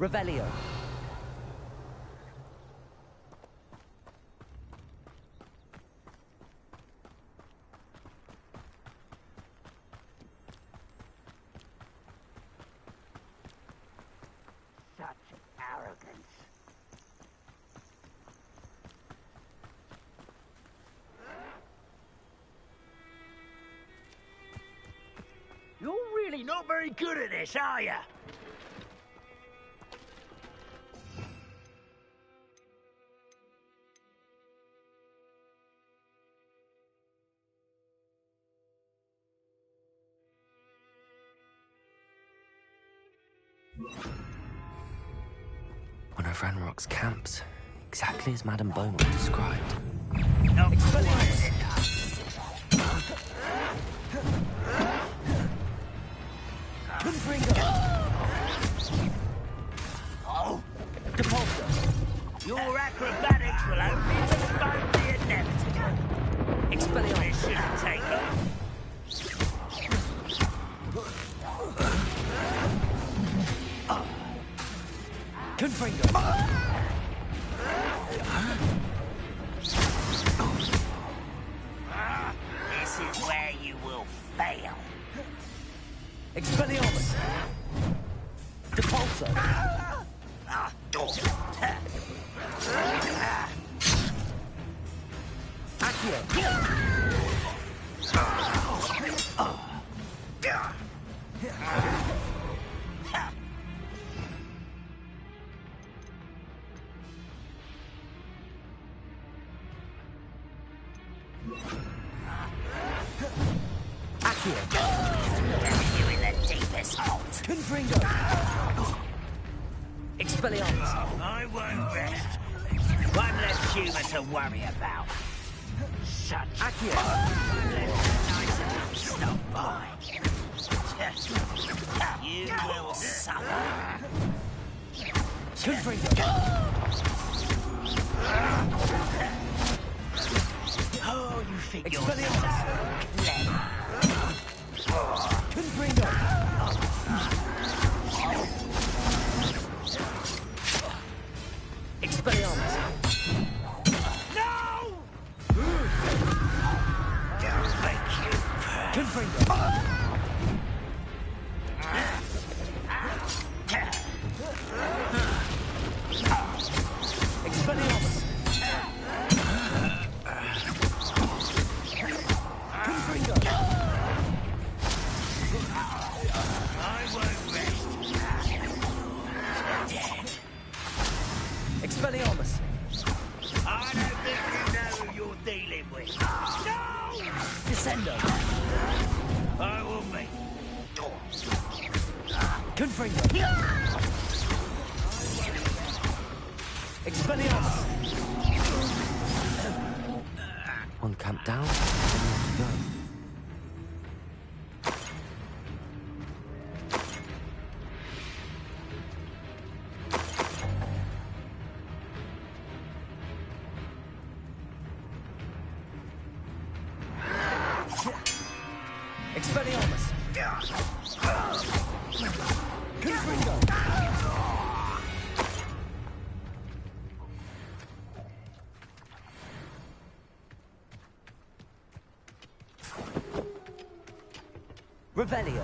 Revelio. You're really not very good at this, are you? One of Ranrock's camps, exactly as Madame Beaumont described. Not quite enough. Oh, Depulso. your acrobatics will only postpone the inevitable. Expelliarmus. It shouldn't take long. Confringo. This is where you will fail. Expelliarmus. Depulso. Accio. Accio. You in the deepest hole. Confringo. Expelliarmus. I won't rest. One less humour to worry about. Such Accio. nice of you to stop by. You will suffer. Confringo. Oh, you think you're Expelliarmus. clever. Confringo. Expelliarmus. No! Thank you. Confringo. Expelliarmus. Confringo. I won't rest. Dead. Expelliarmus. I don't think you know who you're dealing with. No! Descendo. I will meet. Confringo. Expelliarmus. One camp down, one to go. Expelliarmus. Confringo. Revelio.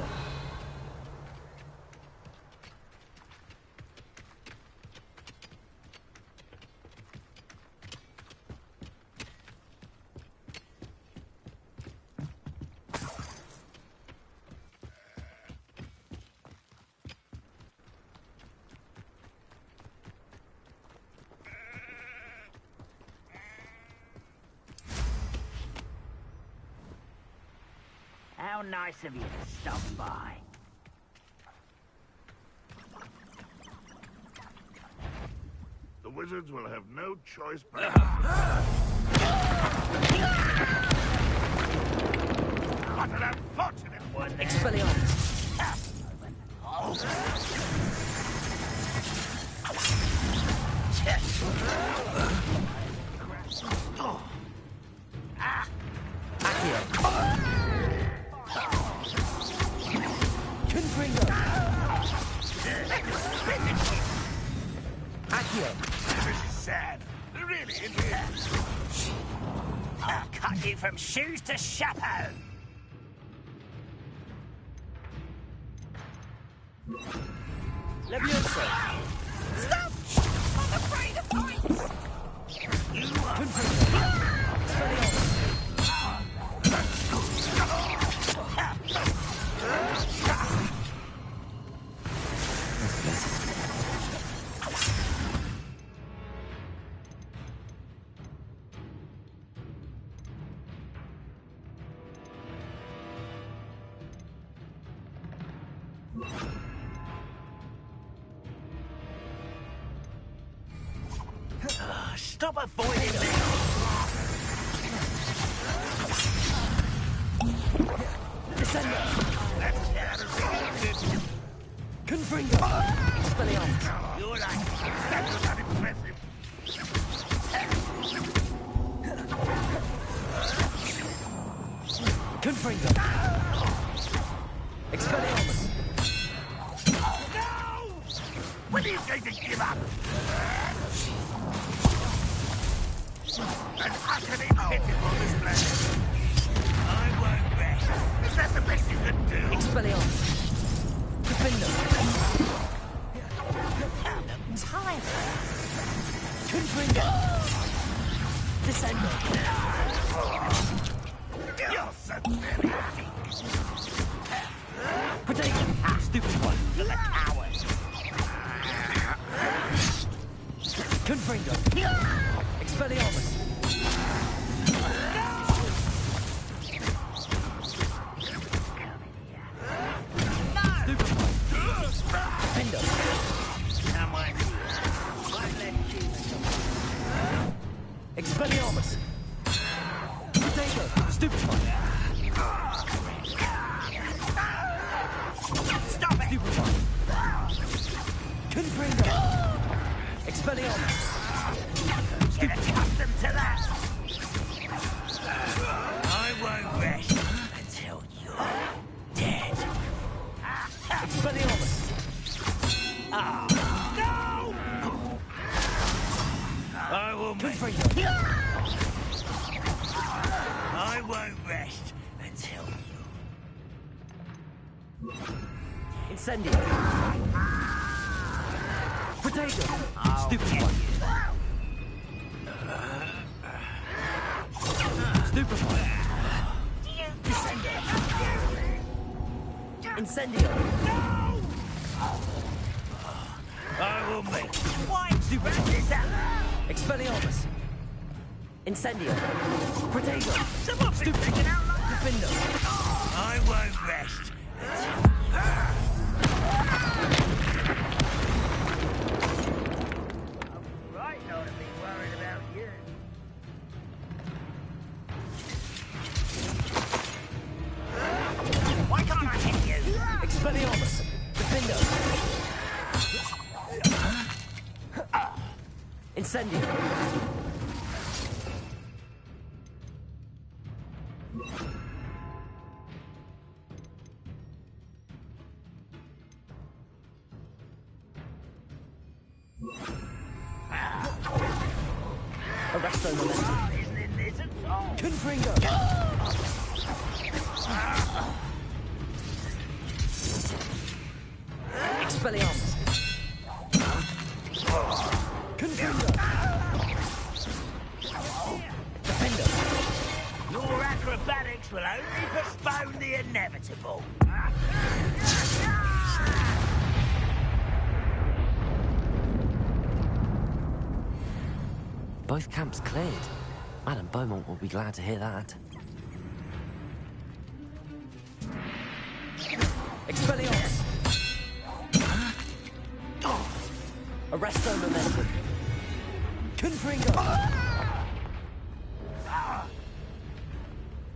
How nice of you to stop by. The wizards will have no choice but... What an unfortunate one! Expelliarmus. Accio. Confringo. This is sad. Really, it is. I'll cut you from shoes to chapeau. Leviosa! Stop! I'm afraid of heights. You are... Stop avoiding me! Descender! Confringo! Expelliarmus! You're like... That was unimpressive. Confringo! Expelliarmus! No! When are you going to give up? An utterly pitiful display. I won't rest. Is that the best you can do? Expelliarmus! Defender! I'm tired. Confringo! Descender! You're so very weak. Potato! Stupid one! For the coward. Confringo! Expelliarmus! Stupid one! Defender! Come on. One left human. Expelliarmus! Potato! Stupid one! Stop it! Stupid one! Confringo! Expelliarmus! Get accustomed to that. I won't rest until you're dead. Expelliarmus! No! I will make... Confringo! I won't rest until you... Incendio! Potato! Stupid one! Stupid one! Incendio! I will make... Why? Stupid Wrap one! this up! Expelliarmus! Incendio! Potato! Someone been taken out like... Defender! I won't rest until... Right not to be worried about you. Why can't I hit you? Expelliarmus! Defender! Incendio! Arresto momentum! Isn't it this at all? Confringo! Expelliarmus! Confringo! Defender! Your acrobatics will only postpone the inevitable. Both camps cleared. Madame Beaumont will be glad to hear that. Expelliarmus! Arresto momentum! Confringo!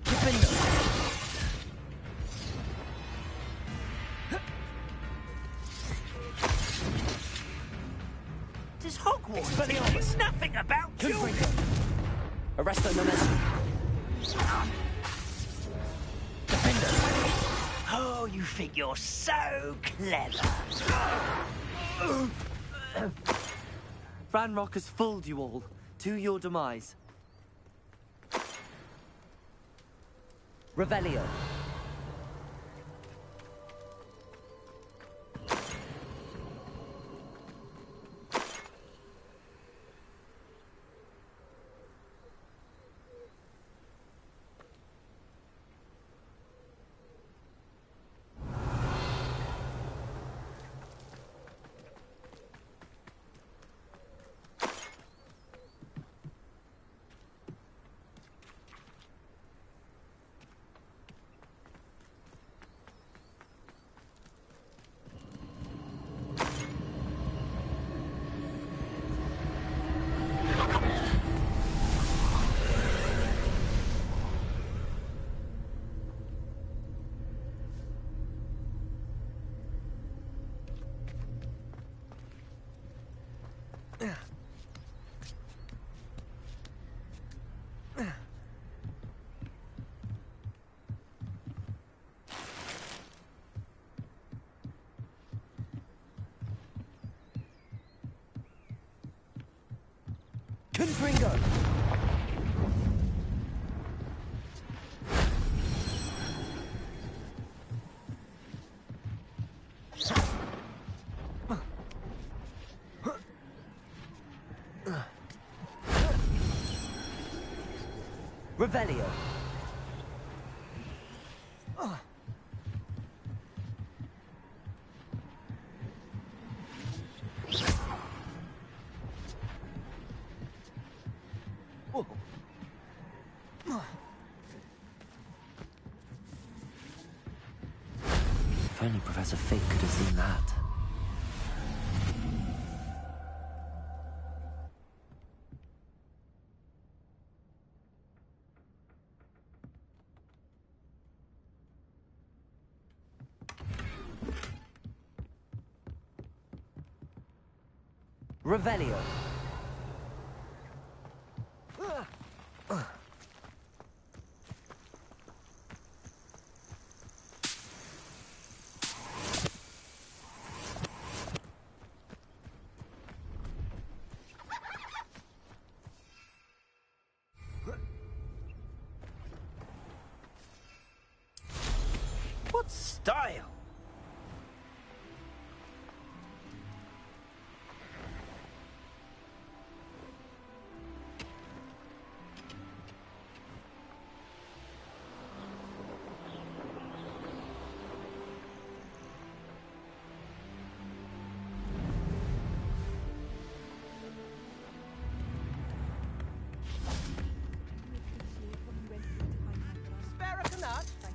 Defender! Does Hogwarts Expelliarmus! teach nothing about children? Confringo! Arresto momentum! Defender! Oh, you think you're so clever. Ranrock has fooled you all, to your demise. Revelio. Confringo! Revelio. If only Professor Fig could have seen that. Revelio. What style?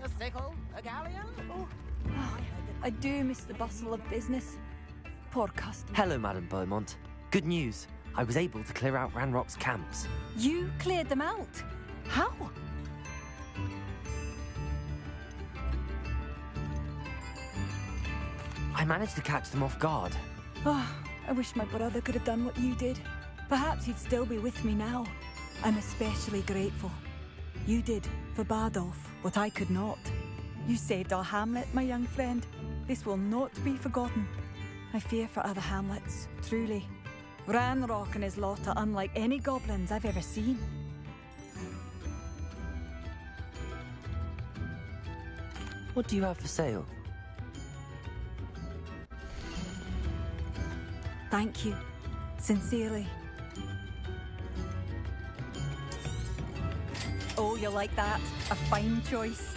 A sickle? A galleon? Oh, I do miss the bustle of business. Poor customer. Hello, Madame Beaumont. Good news. I was able to clear out Ranrock's camps. You cleared them out? How? I managed to catch them off guard. Oh, I wish my brother could have done what you did. Perhaps he'd still be with me now. I'm especially grateful. You did, for Bardolph, what I could not. You saved our hamlet, my young friend. This will not be forgotten. I fear for other hamlets, truly. Ranrock and his lot are unlike any goblins I've ever seen. What do you have for sale? Thank you. Sincerely. Oh, you like that? A fine choice.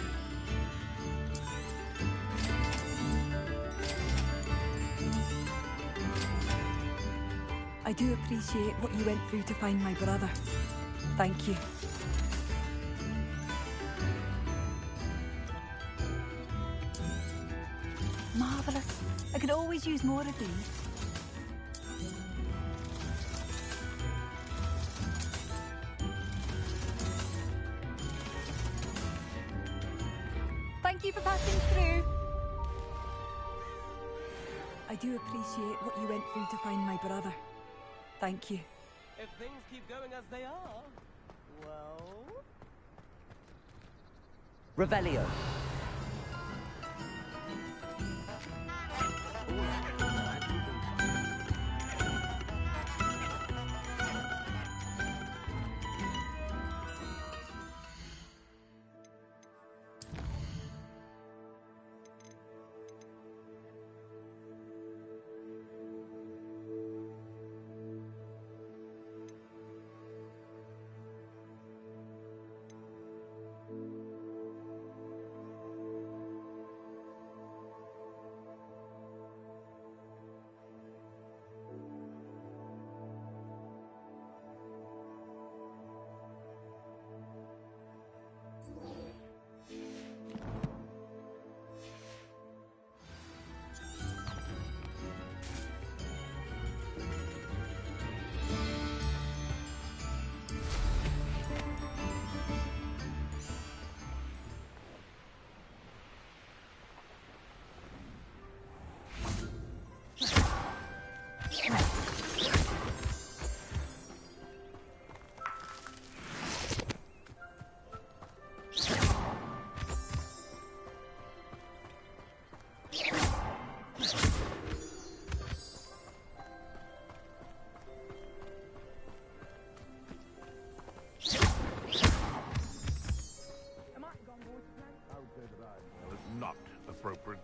I do appreciate what you went through to find my brother. Thank you. Marvellous. I could always use more of these. Thank you for passing through. I do appreciate what you went through to find my brother. Thank you. If things keep going as they are, well... Revelio.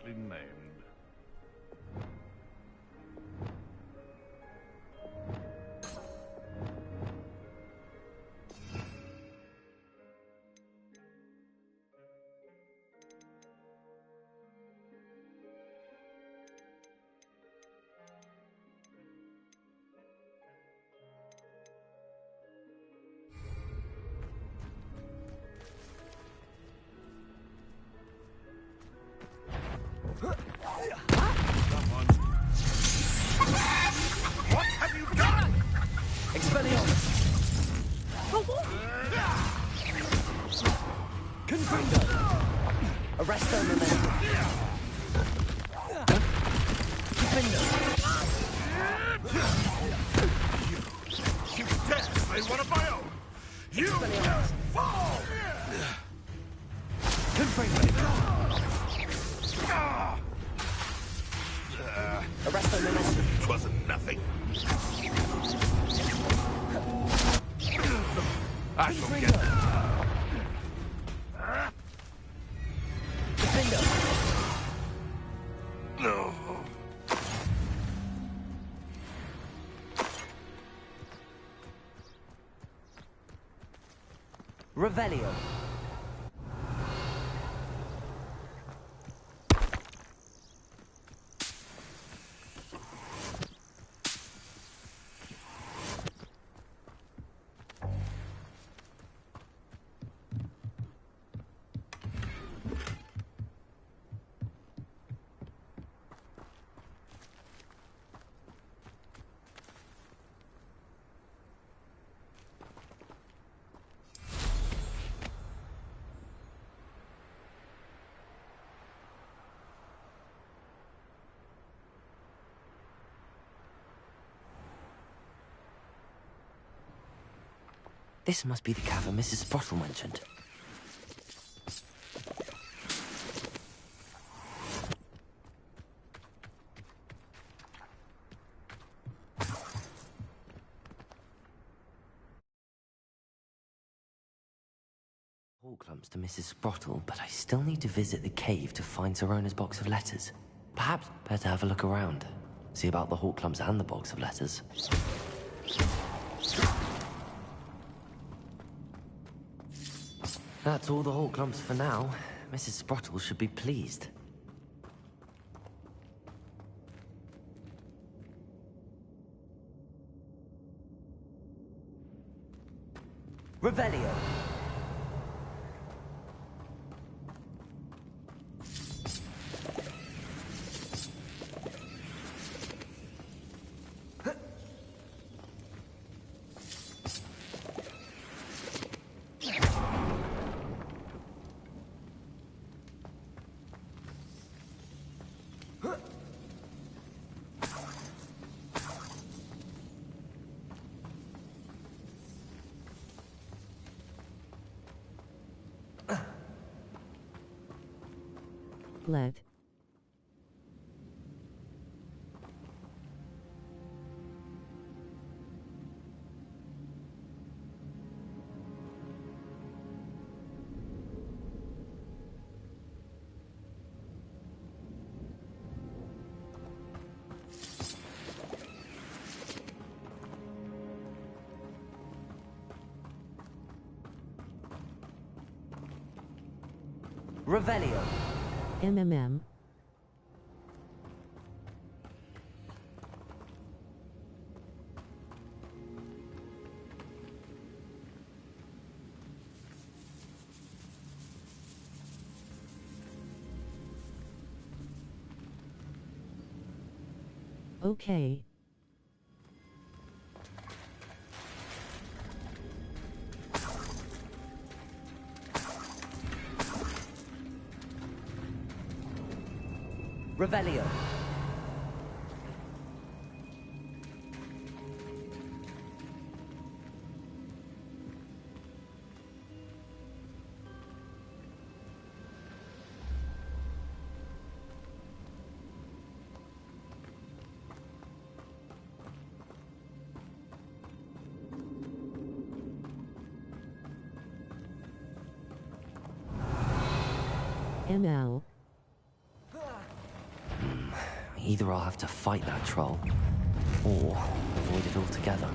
aptly named. Someone. What have you done? Expelliarmus! Confringo! Arresto momentum! Confringo! You dare slay one of my own! You Expelliarmus! fall! Confringo! Arresto momentum! Twasn't nothing. I shall get Confringo! no. Revelio! This must be the cavern Mrs. Sprottle mentioned. Hall clumps to Mrs. Sprottle, but I still need to visit the cave to find Sorona's box of letters. Perhaps better have a look around. See about the Hall clumps and the box of letters. That's all the Hall clumps for now. Mrs. Sprottle should be pleased. Revelio! Let. Revelio! MMM. Okay. Revelio! ML. Either I'll have to fight that troll, or avoid it altogether.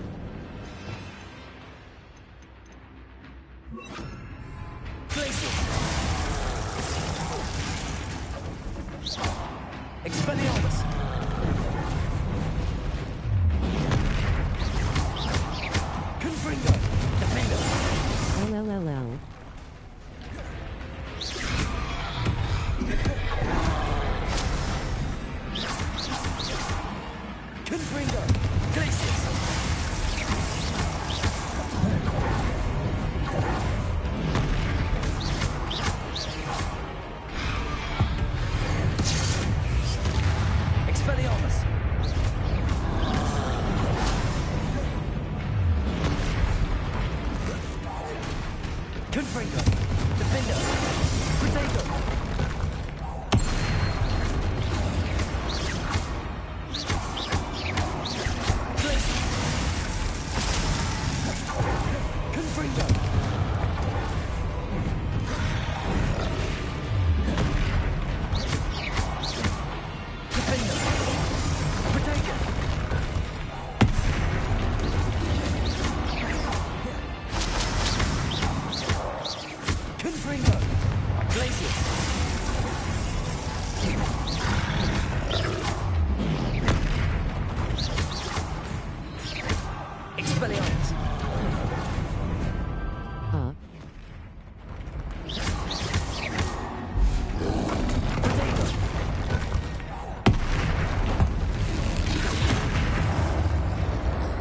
Expelliarmus! Confringo! Defender! LLLL. Confringo! Glacius! Expelliarmus! Confringo! Defender! Protego! Confringo! Defender! Protego! Confringo! Glacius! Expelliarmus! Huh? Protego!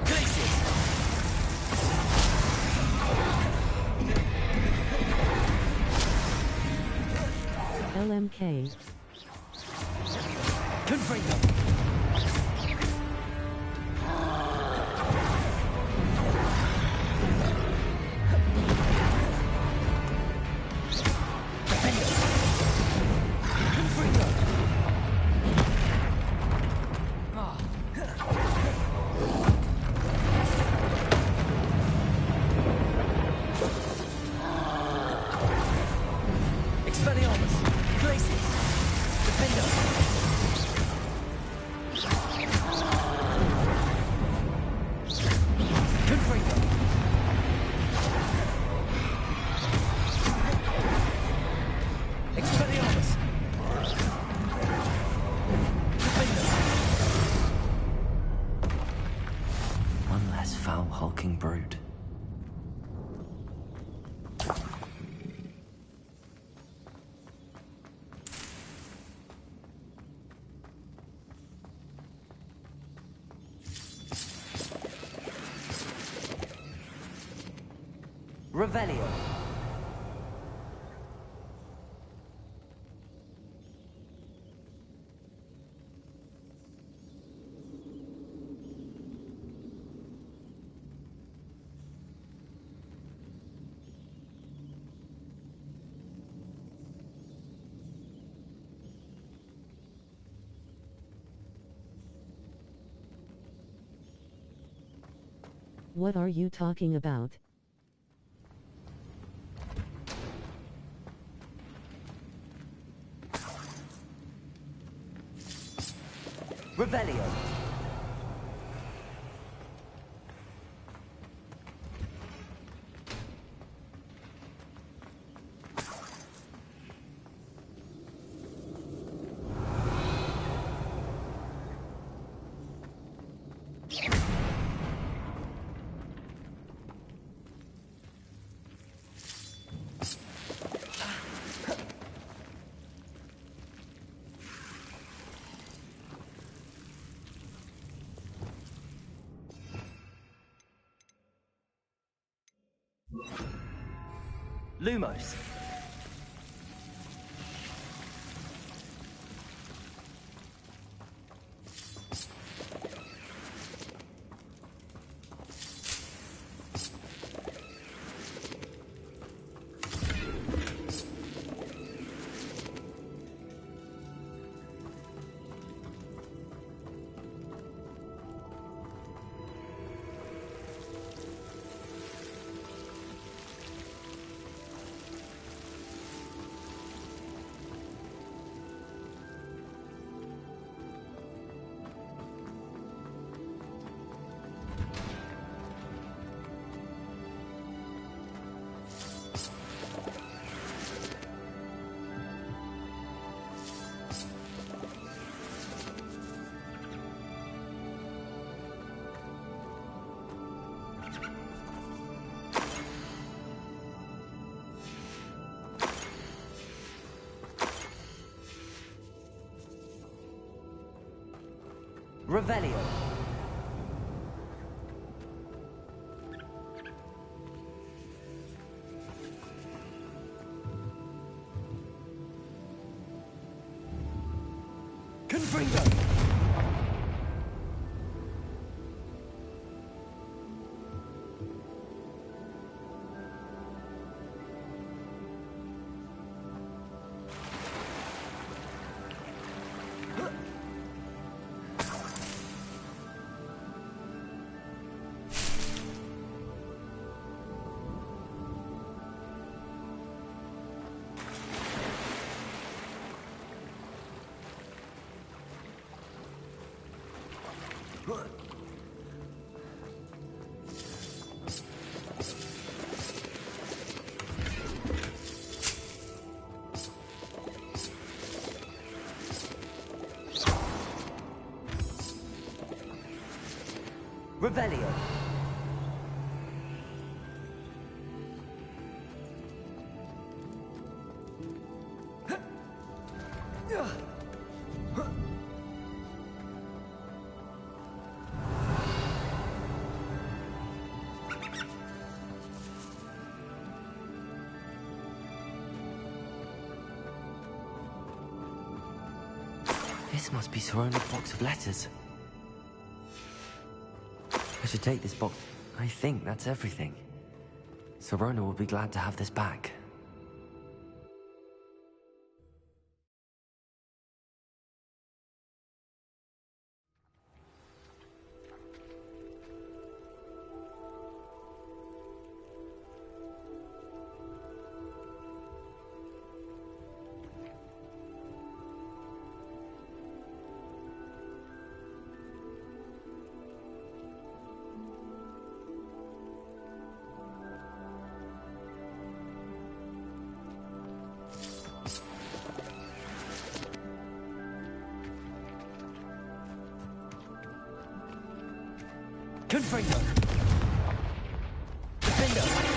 Glacius! LMK. Confringo! Defender! Confringo! Expelliarmus! Glacius! Defender! Confringo! Expelliarmus! Defender! One less foul hulking brute. Revelio! What are you talking about? Revelio! Lumos! Revelio. Confringo. Revelio. This must be Sirona's box of letters. I should take this box. I think that's everything. Sirona will be glad to have this back. Confringo. Defendo.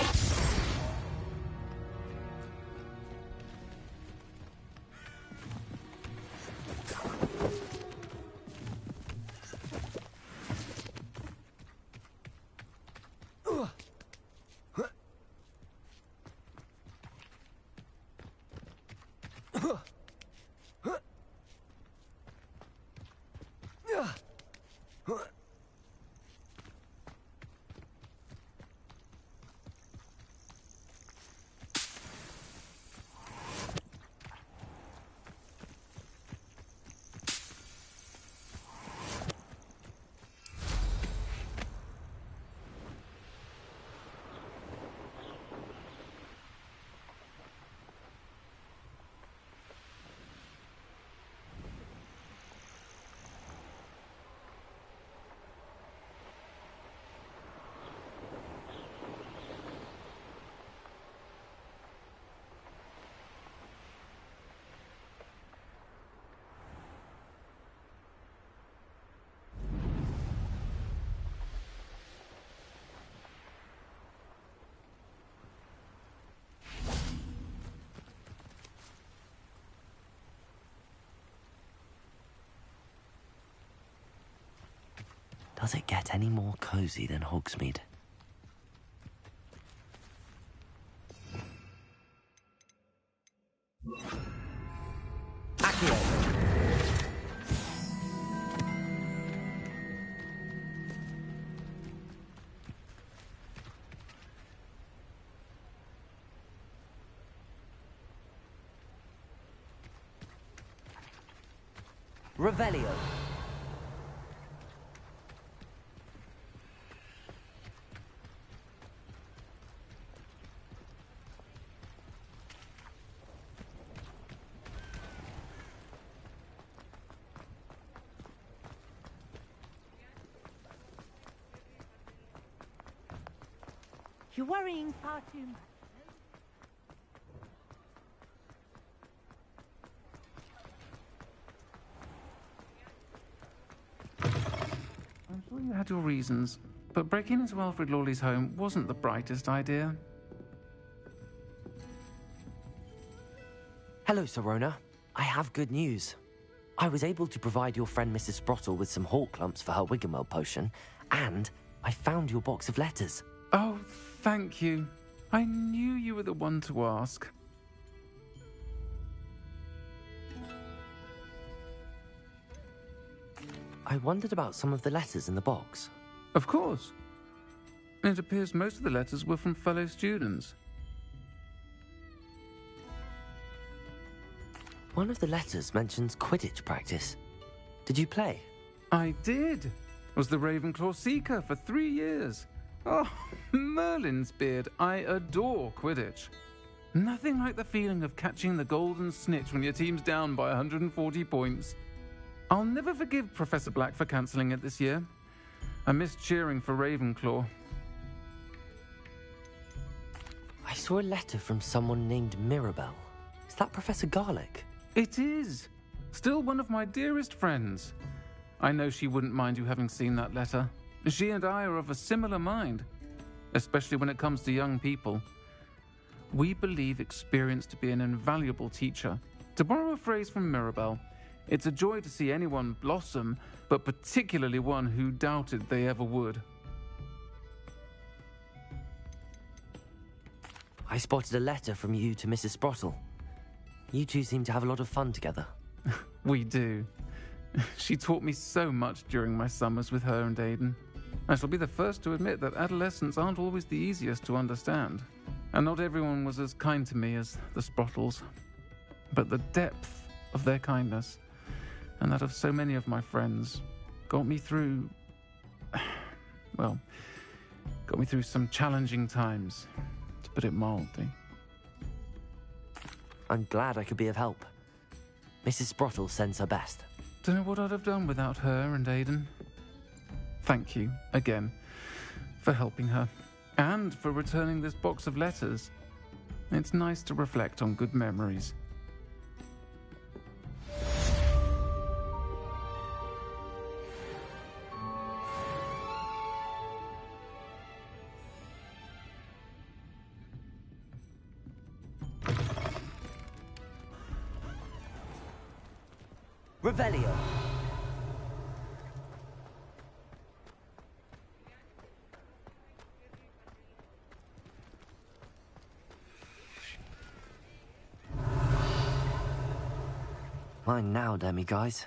Does it get any more cozy than Hogsmeade? Accio! Revelio. You're worrying far too much. I'm sure you had your reasons, but breaking into Wilfred Lawley's home wasn't the brightest idea. Hello, Sirona. I have good news. I was able to provide your friend Mrs. Sprottle with some hawk clumps for her Wiggenweld potion, and I found your box of letters. Oh, thank you. I knew you were the one to ask. I wondered about some of the letters in the box. Of course. It appears most of the letters were from fellow students. One of the letters mentions Quidditch practice. Did you play? I did. Was the Ravenclaw Seeker for 3 years. Oh, Merlin's beard. I adore Quidditch. Nothing like the feeling of catching the golden snitch when your team's down by 140 points. I'll never forgive Professor Black for cancelling it this year. I missed cheering for Ravenclaw. I saw a letter from someone named Mirabelle. Is that Professor Garlick? It is. Still one of my dearest friends. I know she wouldn't mind you having seen that letter. She and I are of a similar mind, especially when it comes to young people. We believe experience to be an invaluable teacher. To borrow a phrase from Mirabelle, it's a joy to see anyone blossom, but particularly one who doubted they ever would. I spotted a letter from you to Mrs. Sprottle. You two seem to have a lot of fun together. We do. She taught me so much during my summers with her and Aiden. I shall be the first to admit that adolescents aren't always the easiest to understand. And not everyone was as kind to me as the Sprottles. But the depth of their kindness, and that of so many of my friends, got me through... well, got me through some challenging times, to put it mildly. I'm glad I could be of help. Mrs. Sprottle sends her best. Don't know what I'd have done without her and Aiden. Thank you, again, for helping her, and for returning this box of letters. It's nice to reflect on good memories. Revelio. Mine now, Demi, guys.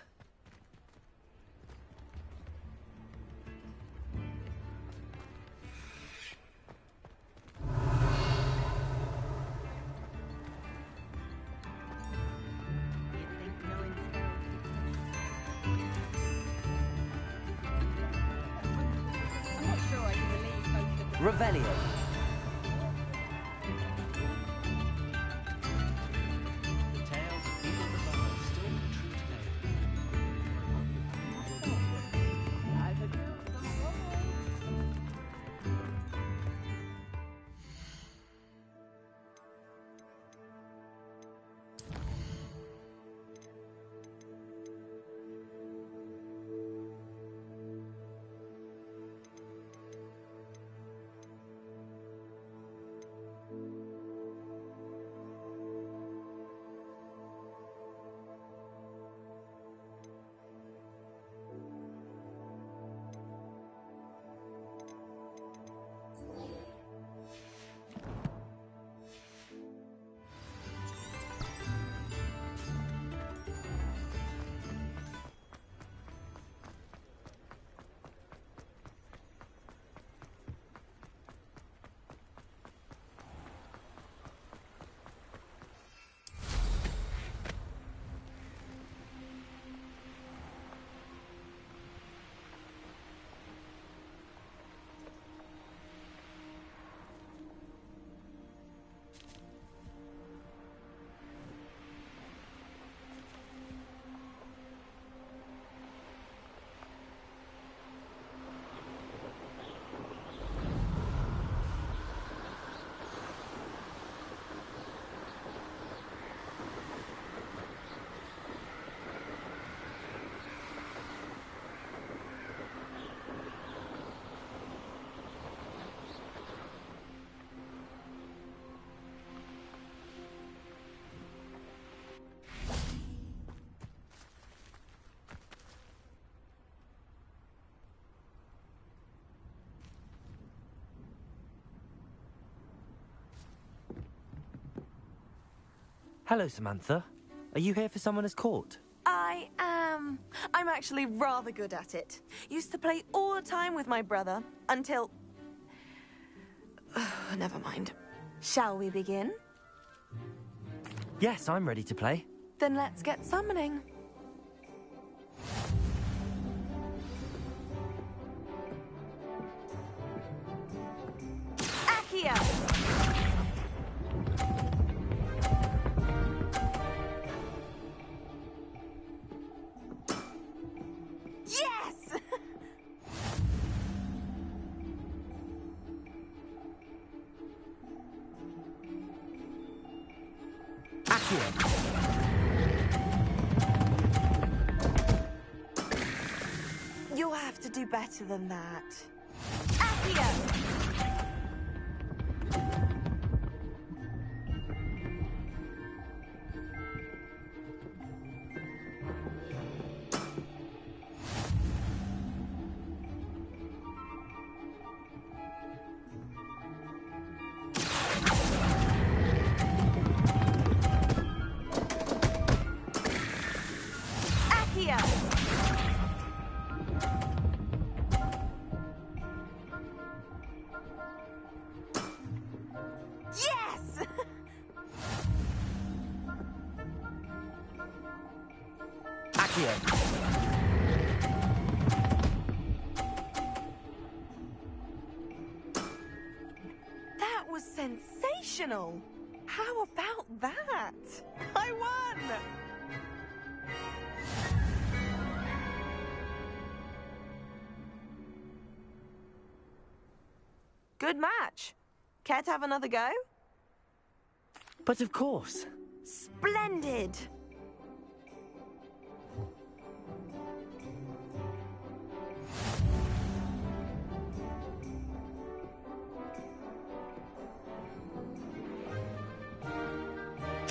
Revelio. The tales of people in the ballad still ring true today. Hello, Samantha. Are you here for Summoner's Court? I am. I'm actually rather good at it. Used to play all the time with my brother until... Never mind. Shall we begin? Yes, I'm ready to play. Then let's get summoning. Accio! Yes! Accio! You'll have to do better than that. Accio! Accio! Yes! Accio! That was sensational! How about that? I won! Good match. Care to have another go? But of course. Splendid!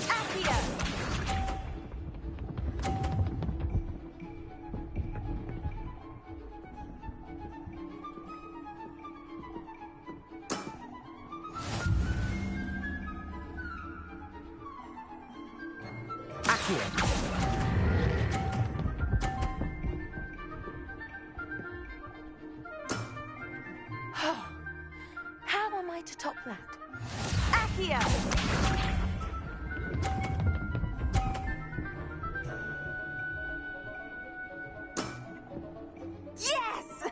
Accio! Accio! How am I to top that? Accio! Yes!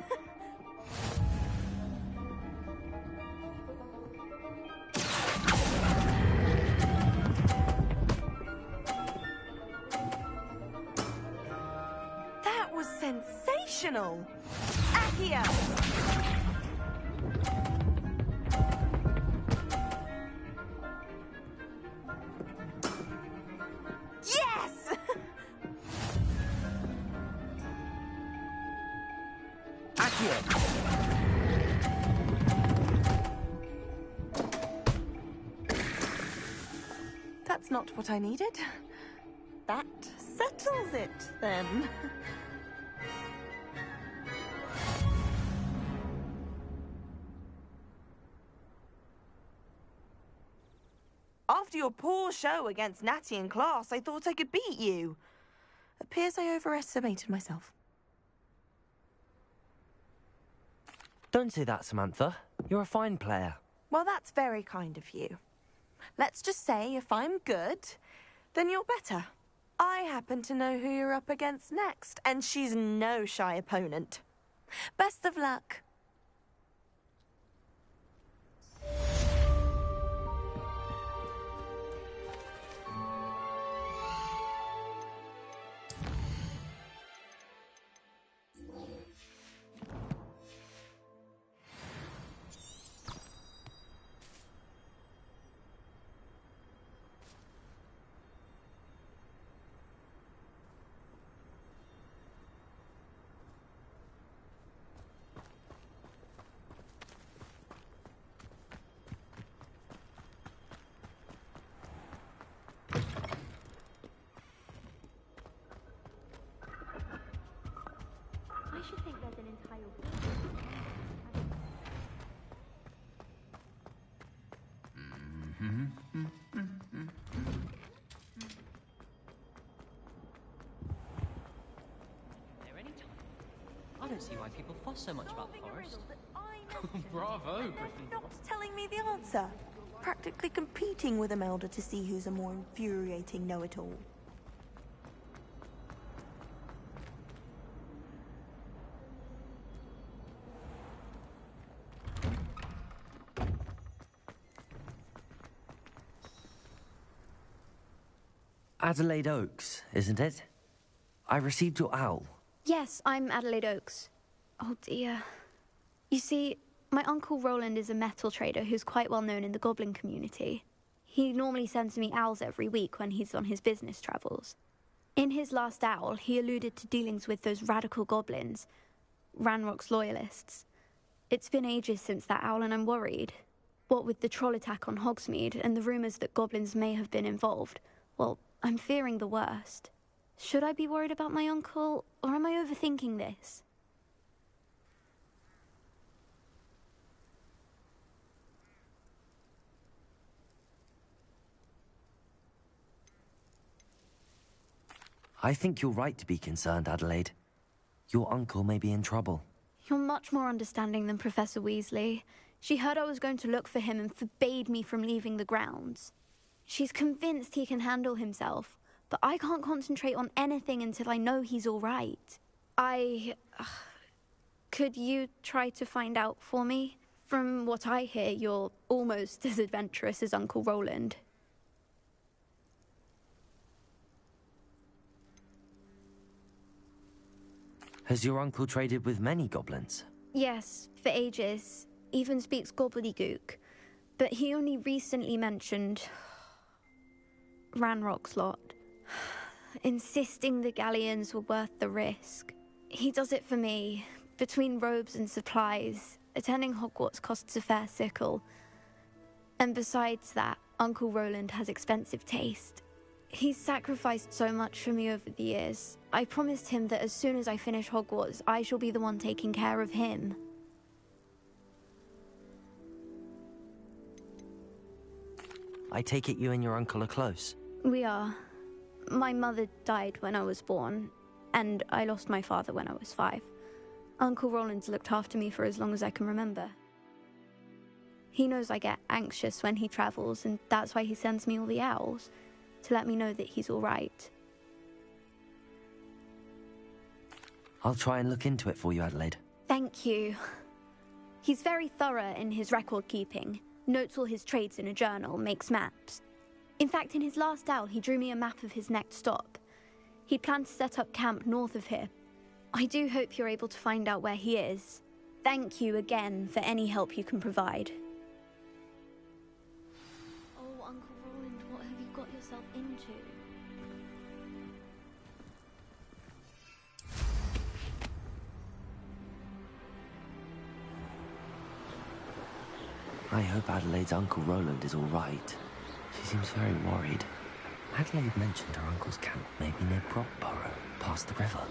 That was sensational! Accio! Yes! Accio! That's not what I needed. That settles it, then. After your poor show against Natty in class, I thought I could beat you. Appears I overestimated myself. Don't say that, Samantha. You're a fine player. Well, that's very kind of you. Let's just say if I'm good, then you're better. I happen to know who you're up against next, and she's no shy opponent. Best of luck. I don't see why people fuss so much about the Solving a forest. riddle that I know Bravo, and Gryffindor. not telling me the answer. Practically competing with Imelda to see who's a more infuriating know-it-all. Adelaide Oaks, isn't it? I received your owl. Yes, I'm Adelaide Oaks. Oh dear. You see, my uncle Roland is a metal trader who's quite well known in the goblin community. He normally sends me owls every week when he's on his business travels. In his last owl, he alluded to dealings with those radical goblins, Ranrock's loyalists. It's been ages since that owl and I'm worried. What with the troll attack on Hogsmeade and the rumours that goblins may have been involved, well, I'm fearing the worst. Should I be worried about my uncle, or am I overthinking this? I think you're right to be concerned, Adelaide. Your uncle may be in trouble. You're much more understanding than Professor Weasley. She heard I was going to look for him and forbade me from leaving the grounds. She's convinced he can handle himself, but I can't concentrate on anything until I know he's all right. Could you try to find out for me? From what I hear, you're almost as adventurous as Uncle Roland. Has your uncle traded with many goblins? Yes, for ages. Even speaks gobbledygook. But he only recently mentioned Ranrock's lot, insisting the galleons were worth the risk. He does it for me. Between robes and supplies, attending Hogwarts costs a fair sickle. And besides that, Uncle Roland has expensive taste. He's sacrificed so much for me over the years. I promised him that as soon as I finish Hogwarts, I shall be the one taking care of him. I take it you and your uncle are close. We are. My mother died when I was born, and I lost my father when I was 5. Uncle Roland's looked after me for as long as I can remember. He knows I get anxious when he travels, and that's why he sends me all the owls, to let me know that he's all right. I'll try and look into it for you, Adelaide. Thank you. He's very thorough in his record keeping, notes all his trades in a journal, makes maps. In fact, in his last owl, he drew me a map of his next stop. He planned to set up camp north of here. I do hope you're able to find out where he is. Thank you again for any help you can provide. Oh, Uncle Roland, what have you got yourself into? I hope Adelaide's Uncle Roland is all right. She seems very worried. Adelaide mentioned her uncle's camp may be near Brockborough, past the river.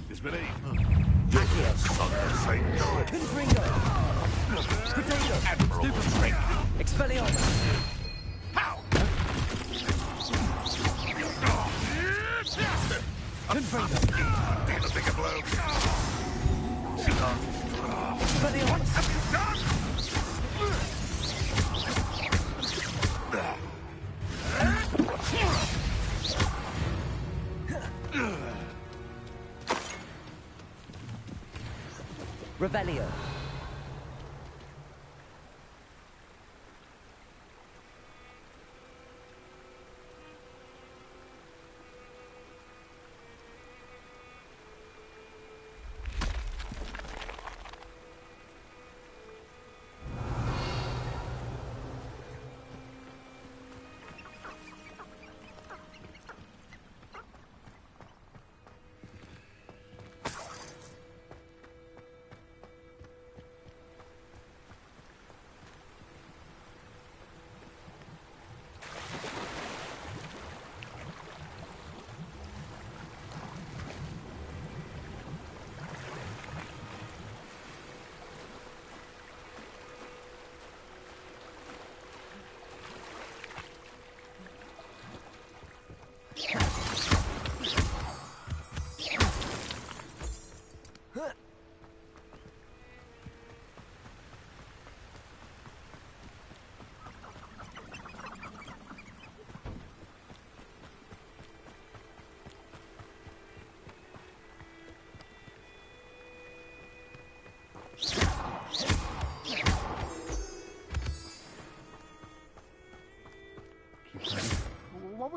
It's been Accio. Son of Saint George. Confringo! Potato! Admirable strength. Expelliarmus! How? Confringo! Damn a bigger blow. Expelliarmus! Revelio.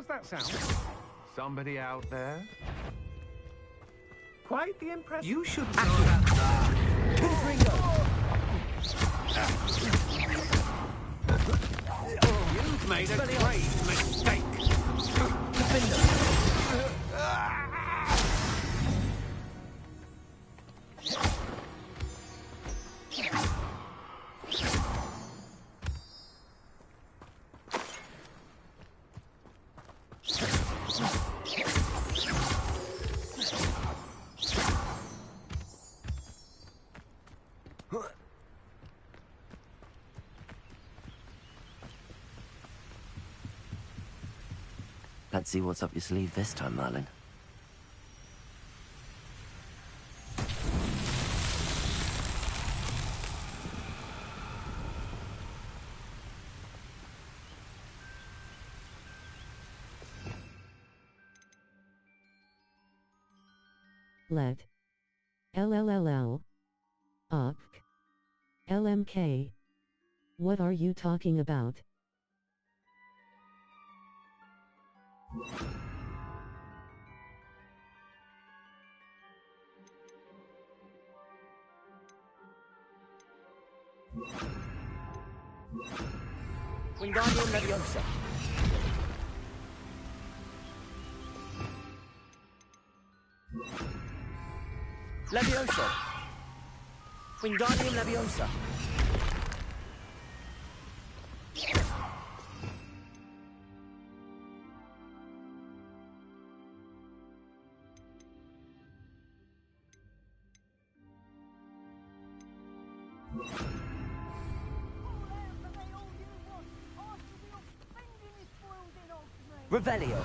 that sound? Somebody out there? Quite the impression. You shouldn't know about that. You've made a great mistake. Let's see what's up your sleeve this time, Merlin. Let. LLLL. Ok. LMK. What are you talking about? Wingardium Leviosa. Leviosa. Wingardium Leviosa. Revelio.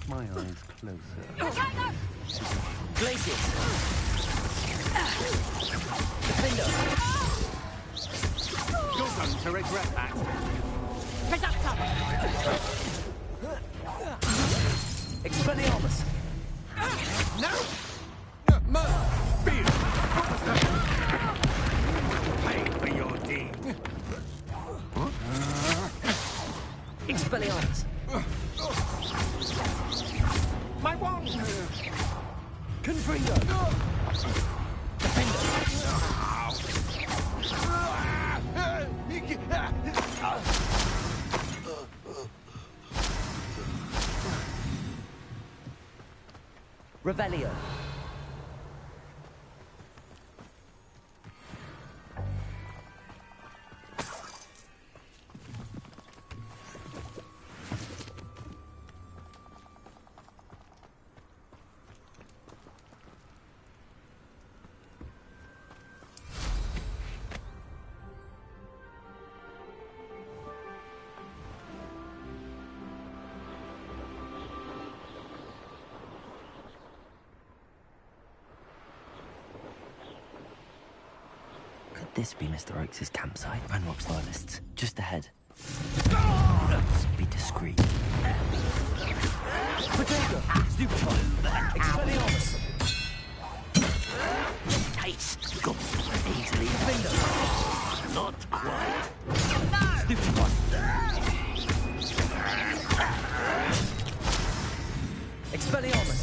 My eyes closer. Glacius. Defender. You're going to regret that. Expelliarmus. No! Fear! Pay for your deed. Expelliarmus. My wand! Confringo. Defender. Revelio. Could this be Mr. Oakes' campsite? Ranrock stylists, just ahead. Be discreet. Potato. Stupefy. Expelliarmus. Taste. Got easily. Defender. Not quite. Stupefy. Expelliarmus.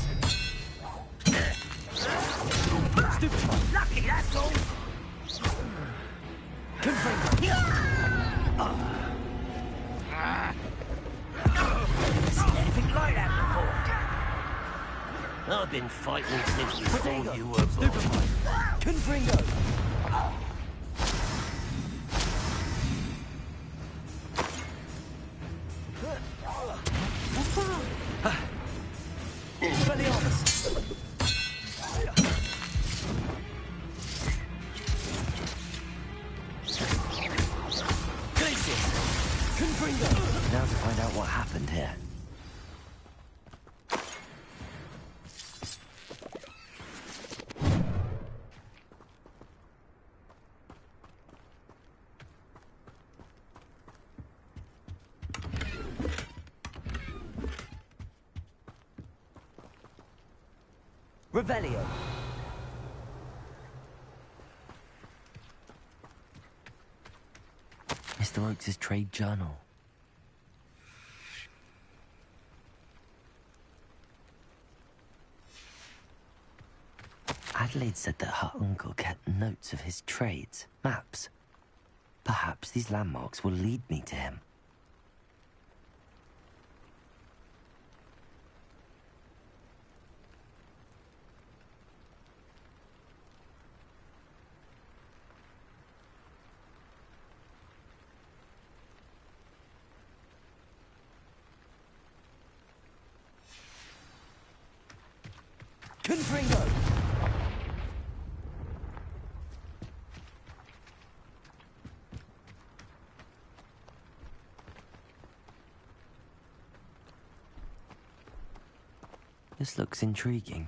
Stupefy. Lucky, that's all. Confringo. Seen anything like that before? I've been fighting since before Potato. you were born. Stupefy. Confringo. Expelliarmus. Now to find out what happened here. Revelio. Mr. Oakes' trade journal. Adelaide said that her uncle kept notes of his trades, maps. Perhaps these landmarks will lead me to him. Confringo! This looks intriguing.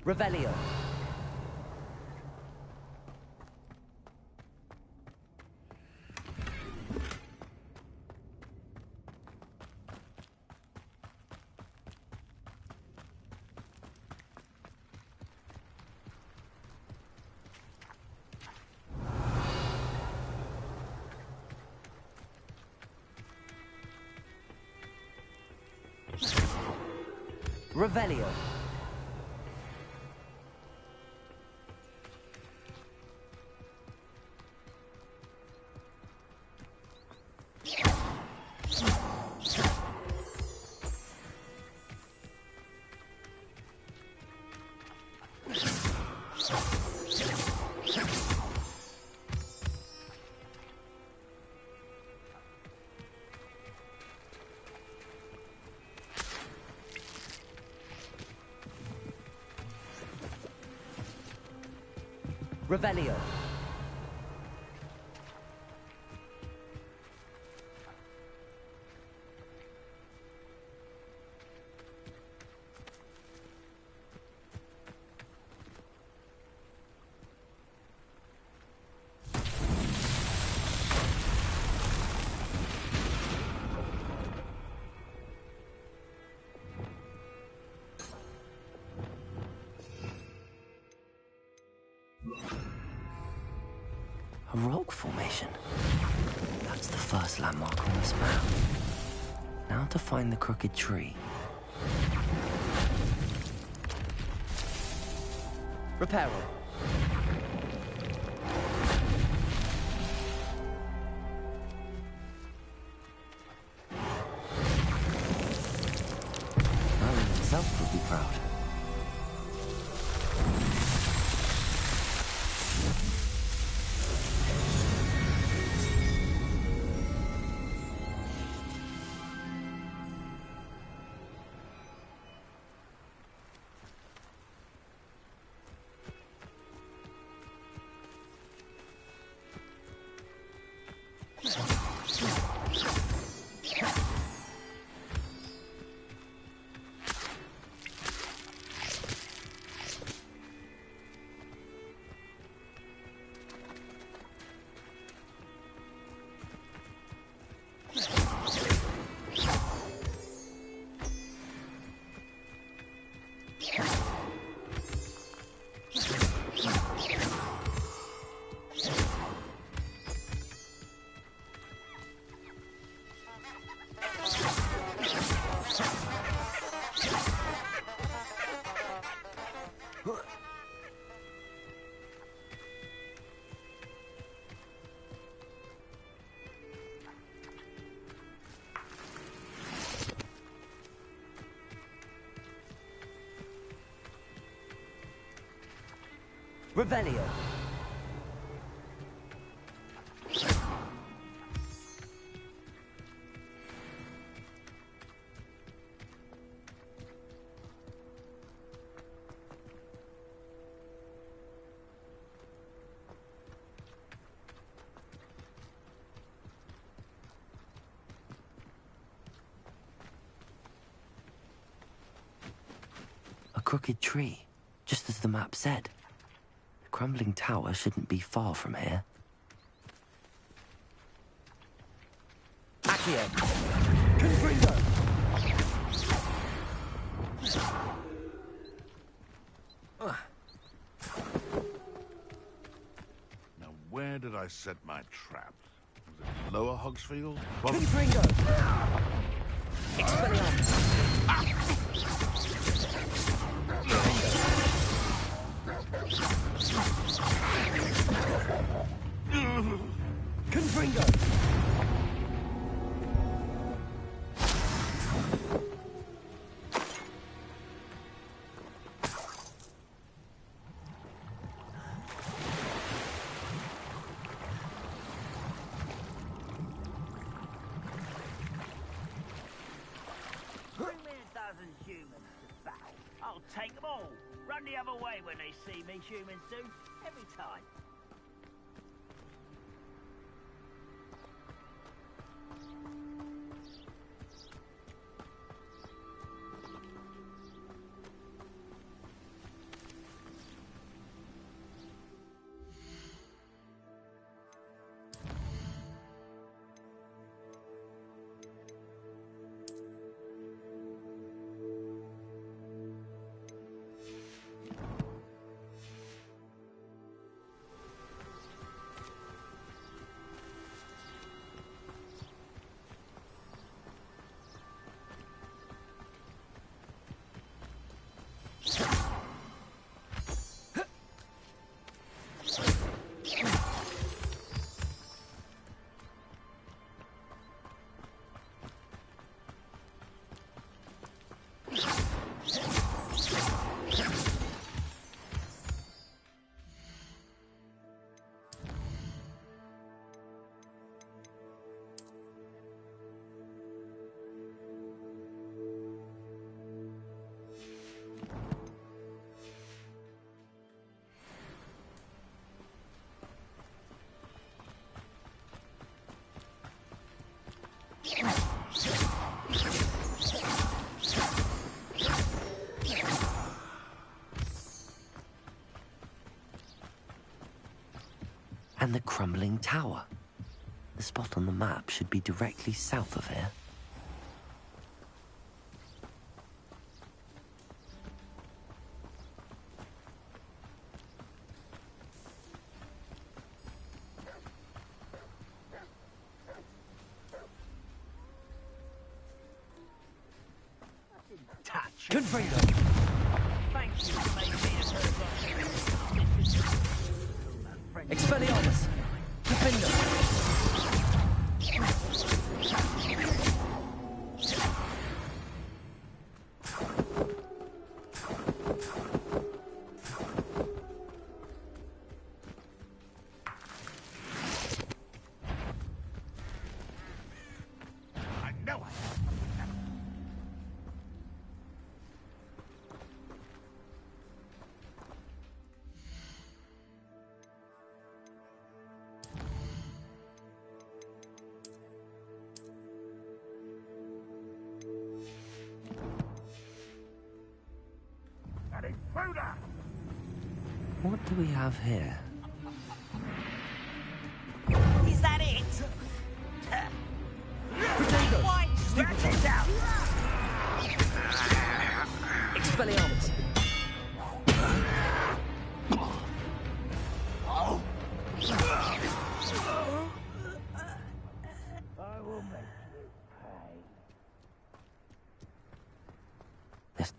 Revelio. Revelio. Revelio. A rock formation. That's the first landmark on this map. Now to find the crooked tree. Reparo. Merlin himself would be proud. Revelio. crooked tree, just as the map said. The crumbling tower shouldn't be far from here. Accio. Confringo. Now, where did I set my trap? Was it Lower Hogsfield? Confringo. Expelliarmus. Confringo. Bring me a dozen humans to battle. I'll take them all. Run the other way when they see me, humans do. Every time. And the crumbling tower. The spot on the map should be directly south of here. Touch. Confringo. Thank you for making me a person. Expelliarmus. Confringo. I know it. An intruder! What do we have here? Is that it? Why? Scratch it out! Expelliarmus. I will make you pay. This,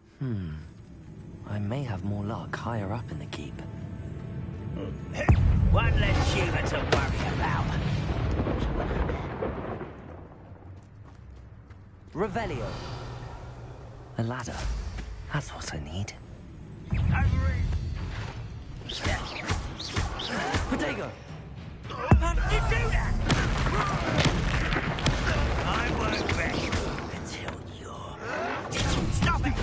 I may have more luck higher up in the keep. One less human to worry about. Revelio. A ladder. That's what I need. Over Protego. How did you do that? I won't rest until you're... Stop it!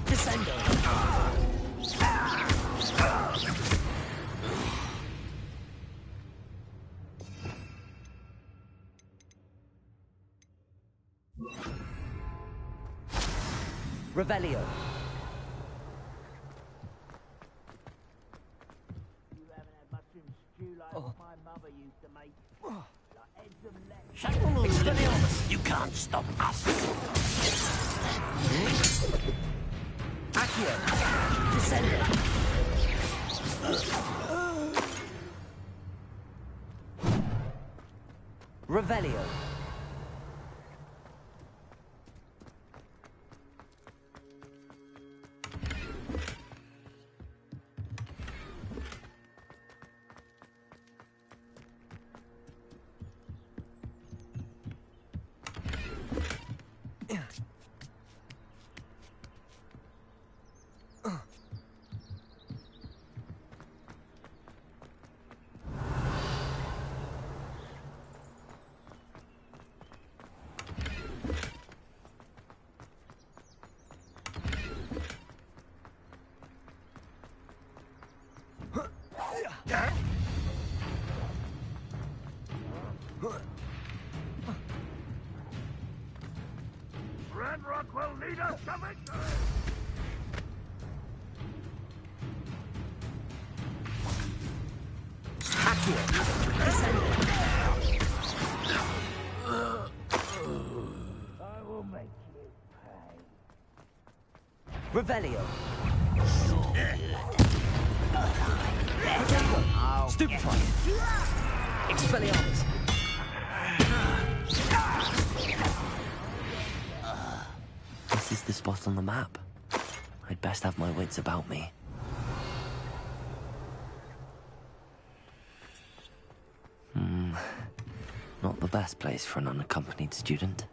Descendo. Revelio. You haven't had mushroom stew like what my mother used to make. Like eggs and lettuce. Shut your mouth. You can't stop us. Accio. Descendant. Revelio. Red Rock will lead us to victory! I will make you pay. Revelio. Stupefy. Expelliarmus. This is the spot on the map. I'd best have my wits about me. Not the best place for an unaccompanied student.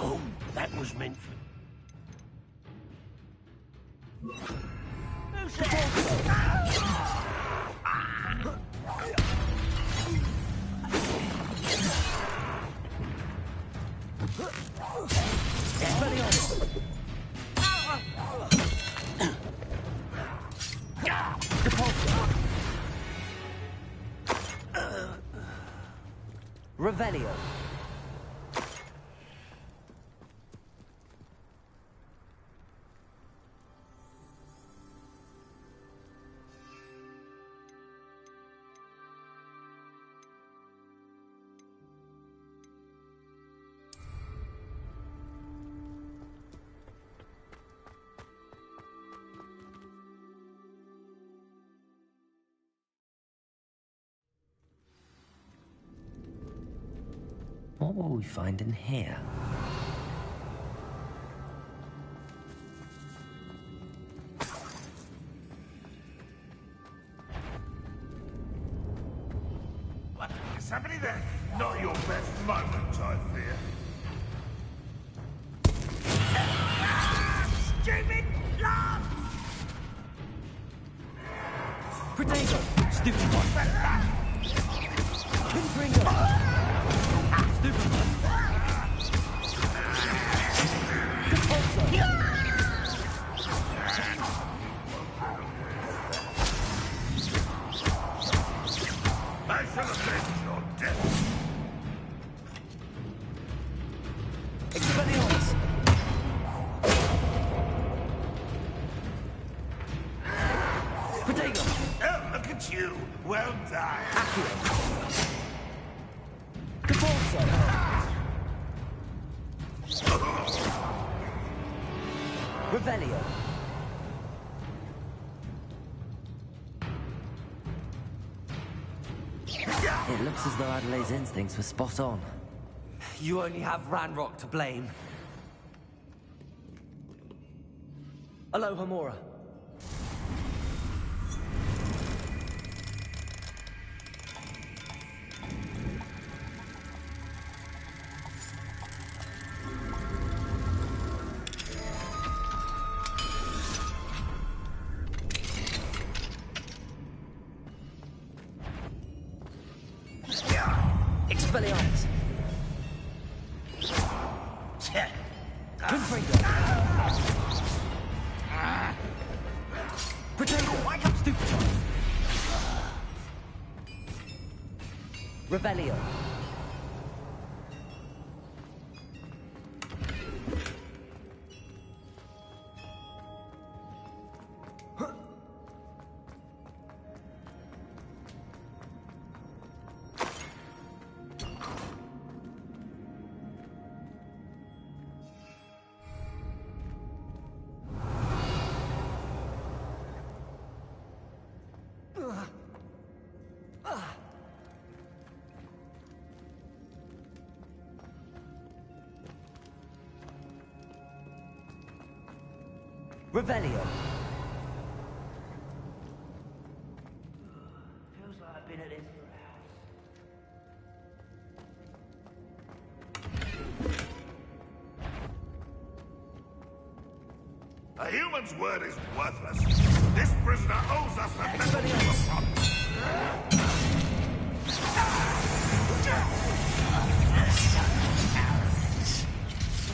Oh, that was meant for... Revelio. What will we find in here? What? Is somebody there? Not your best moment, I fear. Stupid laugh! Protego! Stupefy! Confringo! Stupefy! Compulsor! I shall avenge your death. Expelliarmus! Protego! Oh, look at you. Well done. Accio! Compulsor! Revelio. It looks as though Adelaide's instincts were spot on. You only have Ranrock to blame. Aloha, Mora. Expelliarmus! Confringo! Protego! Stupefy! Revelio! Revelio. Feels like I've been at this for A human's word is worthless. This prisoner owes us the metal to the front.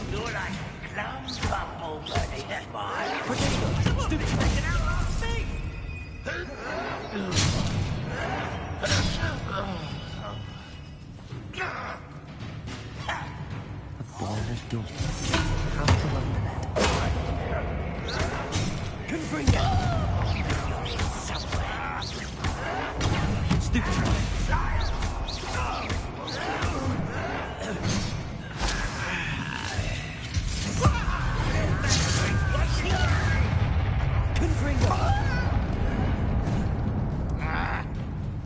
You're like a clump bumble, buddy. That's mine. Protego! Stupefy! Taking out last thing. A boiler door. How to open it? Confringo! Stupefy! Confringo!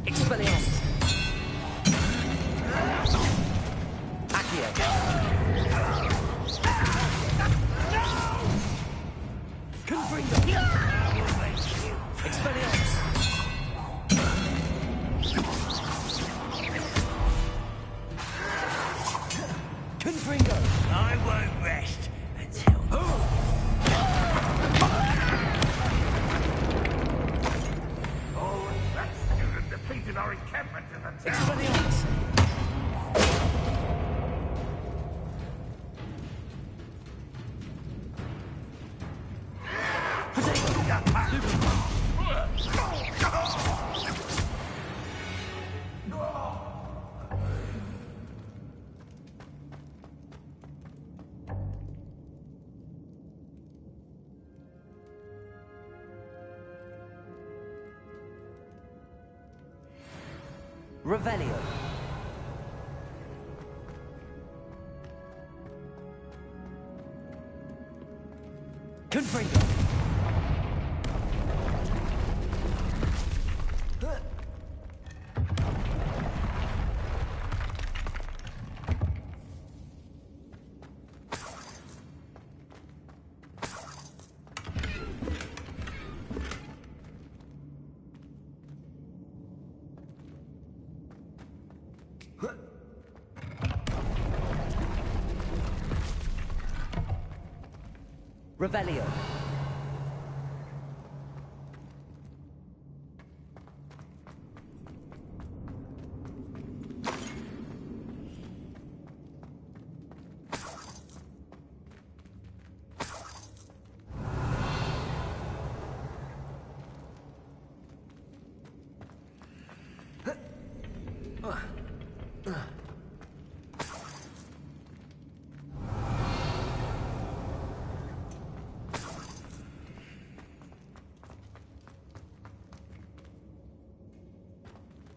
Expelliarmus! Accio! Confringo! Expelliarmus! Confringo! I won't rest until... Oh, that student defeated our encampment in the town. Expelliarmus! Revelio. Confringo. Revelio.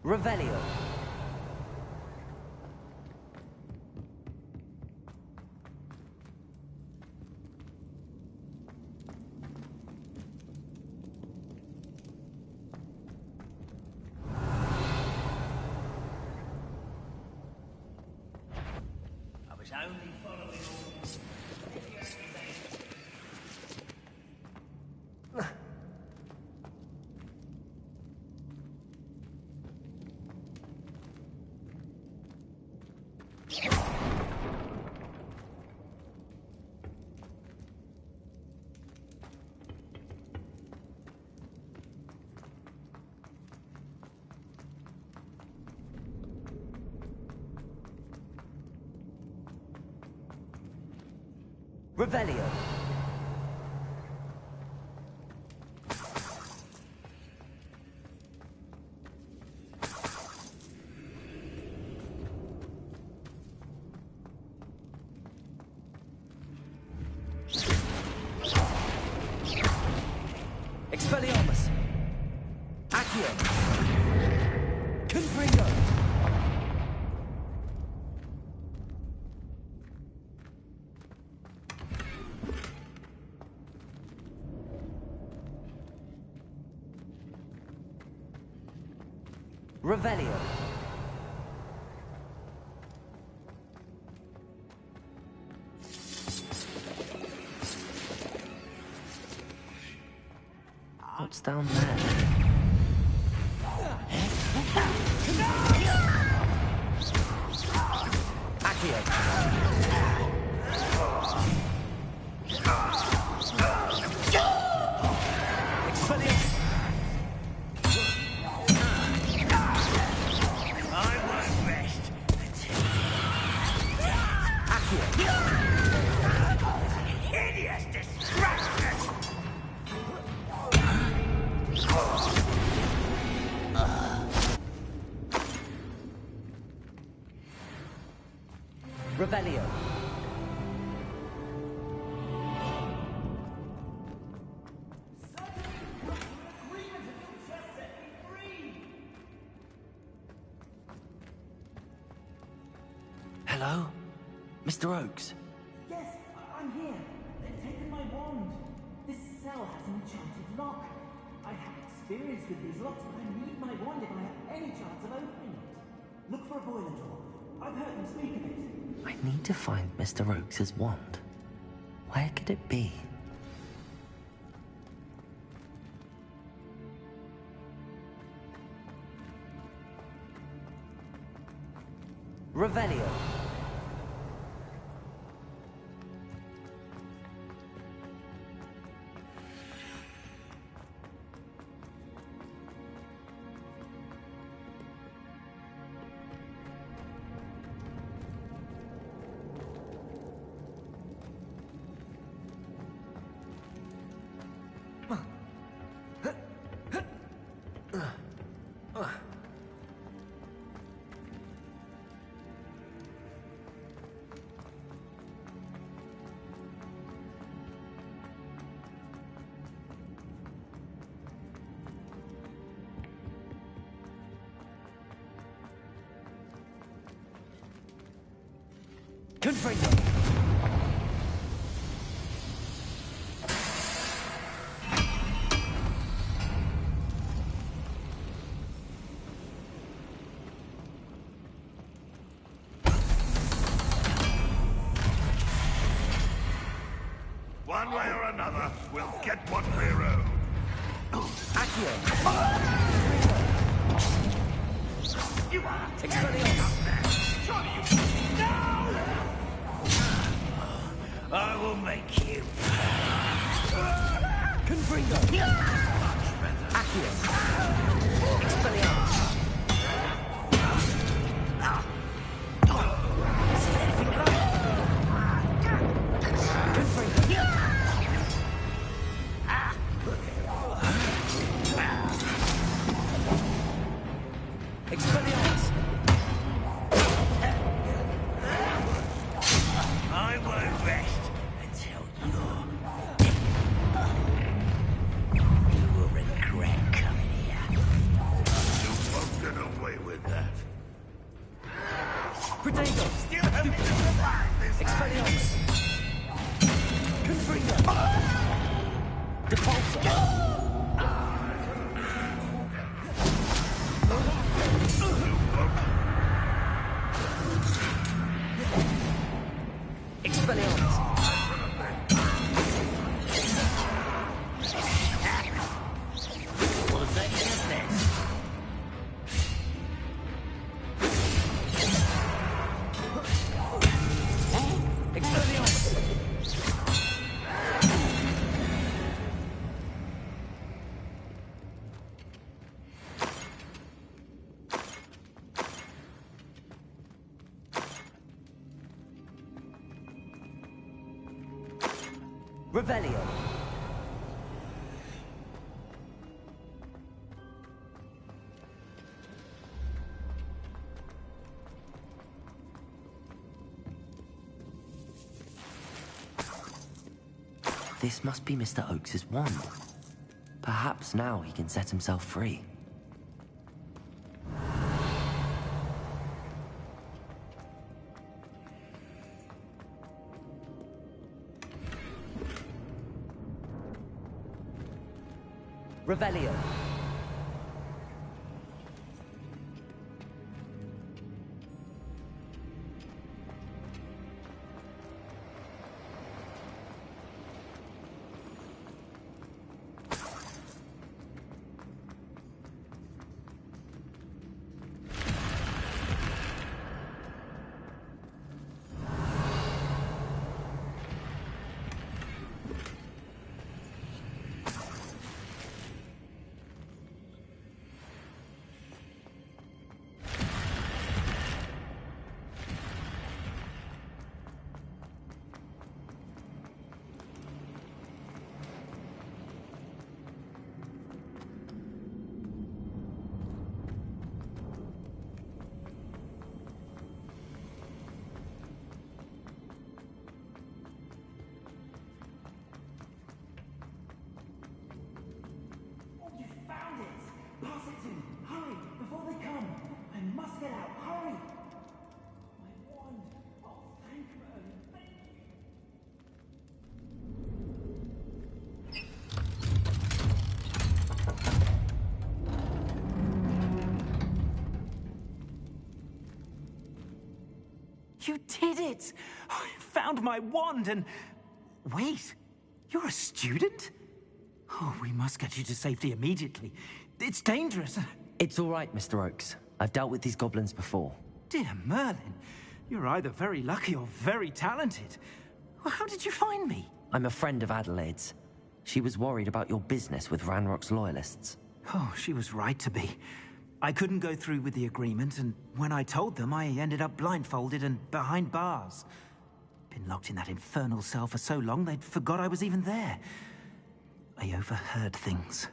Revelio. I was only following orders. Revelio. Expelliarmus. Accio. Confringo. Revelio. What's down there? Accio. Revelio. Hello? Mr. Oakes? Yes, I'm here. They've taken my wand. This cell has an enchanted lock. I have experience with these locks, but I need my wand if I have any chance of opening it. Look for a boiler door. I've heard them speak of it. I need to find Mr. Oakes' wand. Where could it be? Revelio. Confringo. One way or another, we'll get what we're owed. Accio. You are Expelliarmus. surely you... No! I will make you. Confringo. Much better. Accio. Expelliarmus. Expelliarmus. I won't rest until you will regret coming here. You won't get away with that. Protego. Still have me to survive this. Expelliarmus. Confringo. Depulso. Expelliarmus. Was that your best? Expelliarmus. Revelio. This must be Mr. Oakes's wand. Perhaps now he can set himself free. Revelio. You did it! I found my wand and... Wait, you're a student? Oh, we must get you to safety immediately. It's dangerous. It's all right, Mr. Oakes. I've dealt with these goblins before. Dear Merlin, you're either very lucky or very talented. Well, how did you find me? I'm a friend of Adelaide's. She was worried about your business with Ranrock's loyalists. Oh, she was right to be. I couldn't go through with the agreement, and when I told them, I ended up blindfolded and behind bars. Been locked in that infernal cell for so long, they'd forgot I was even there. I overheard things.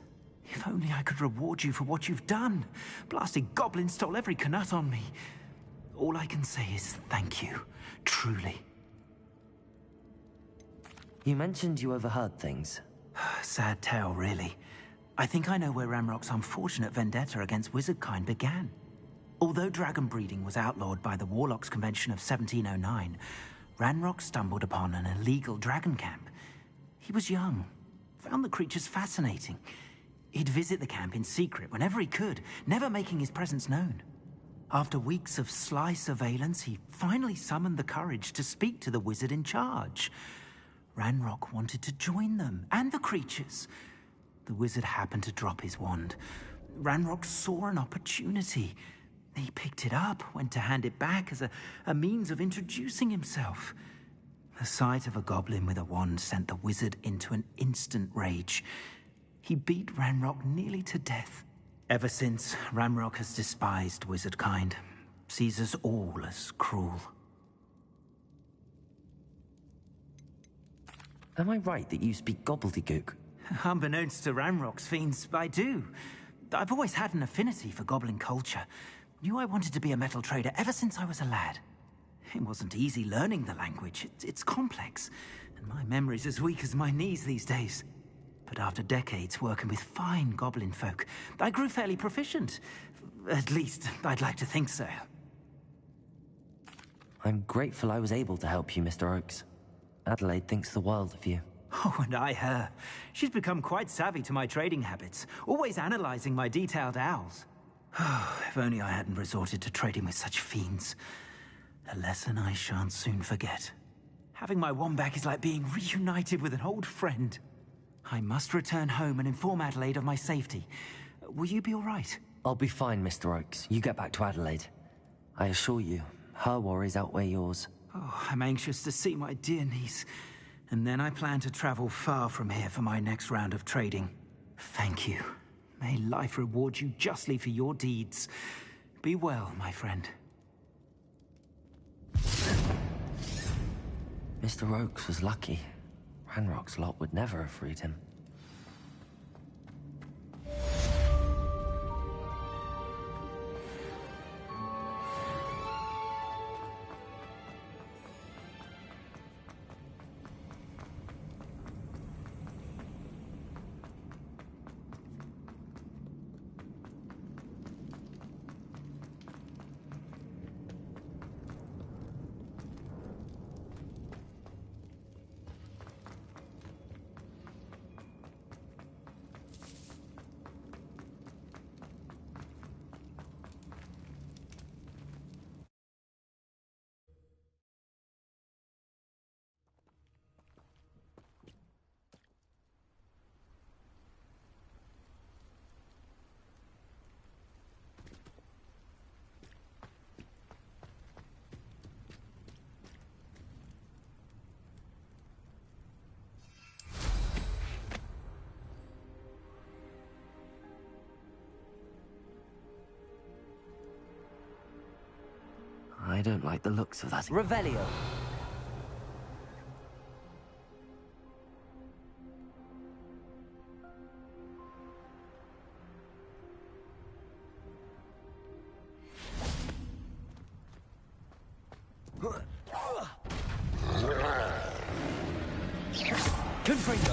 If only I could reward you for what you've done. Blasted goblins stole every knut on me. All I can say is thank you, truly. You mentioned you overheard things. Sad tale, really. I think I know where Ranrock's unfortunate vendetta against wizardkind began. Although dragon breeding was outlawed by the Warlocks Convention of 1709, Ranrock stumbled upon an illegal dragon camp. He was young, found the creatures fascinating. He'd visit the camp in secret whenever he could, never making his presence known. After weeks of sly surveillance, he finally summoned the courage to speak to the wizard in charge. Ranrock wanted to join them, and the creatures. The wizard happened to drop his wand. Ranrock saw an opportunity. He picked it up, went to hand it back as a means of introducing himself. The sight of a goblin with a wand sent the wizard into an instant rage. He beat Ranrock nearly to death. Ever since, Ranrock has despised wizardkind, sees us all as cruel. Am I right that you speak gobbledygook? Unbeknownst to Ranrock's fiends, I do. I've always had an affinity for goblin culture. Knew I wanted to be a metal trader ever since I was a lad. It wasn't easy learning the language. It's complex, and my memory's as weak as my knees these days. But after decades working with fine goblin folk, I grew fairly proficient. At least, I'd like to think so. I'm grateful I was able to help you, Mr. Oakes. Adelaide thinks the world of you. Oh, and I her. She's become quite savvy to my trading habits, always analyzing my detailed owls. If only I hadn't resorted to trading with such fiends. A lesson I shan't soon forget. Having my wand back is like being reunited with an old friend. I must return home and inform Adelaide of my safety. Will you be all right? I'll be fine, Mr. Oakes. You get back to Adelaide. I assure you, her worries outweigh yours. Oh, I'm anxious to see my dear niece. And then I plan to travel far from here for my next round of trading. Thank you. May life reward you justly for your deeds. Be well, my friend. Mr. Oakes was lucky. Ranrock's lot would never have freed him. I don't like the looks of that. Revelio. Confringo.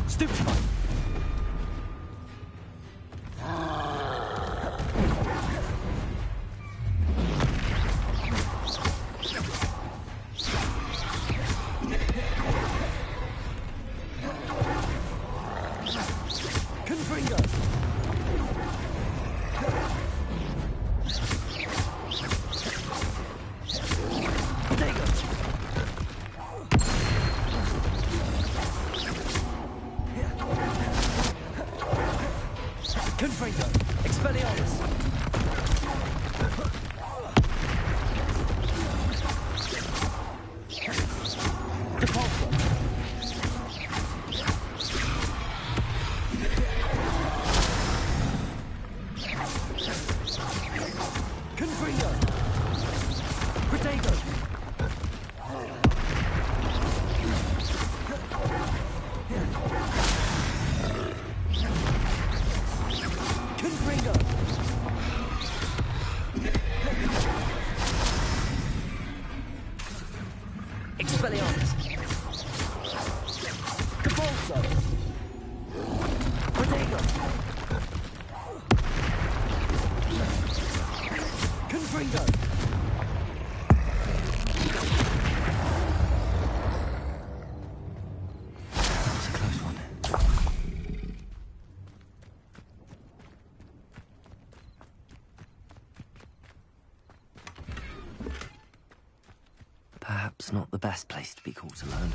Stupefy. Confringo. Confringo. Expelliarmus. Depulso. Confringo. Protego. Confringo. Expelliarmus. Depulso. Protego. Confringo. That's a close one. Perhaps not the best place to be caught alone.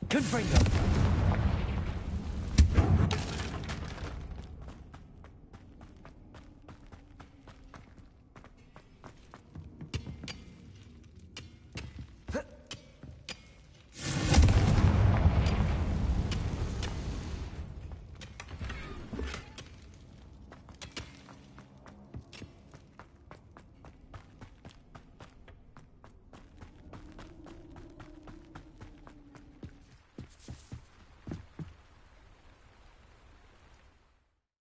Confringo.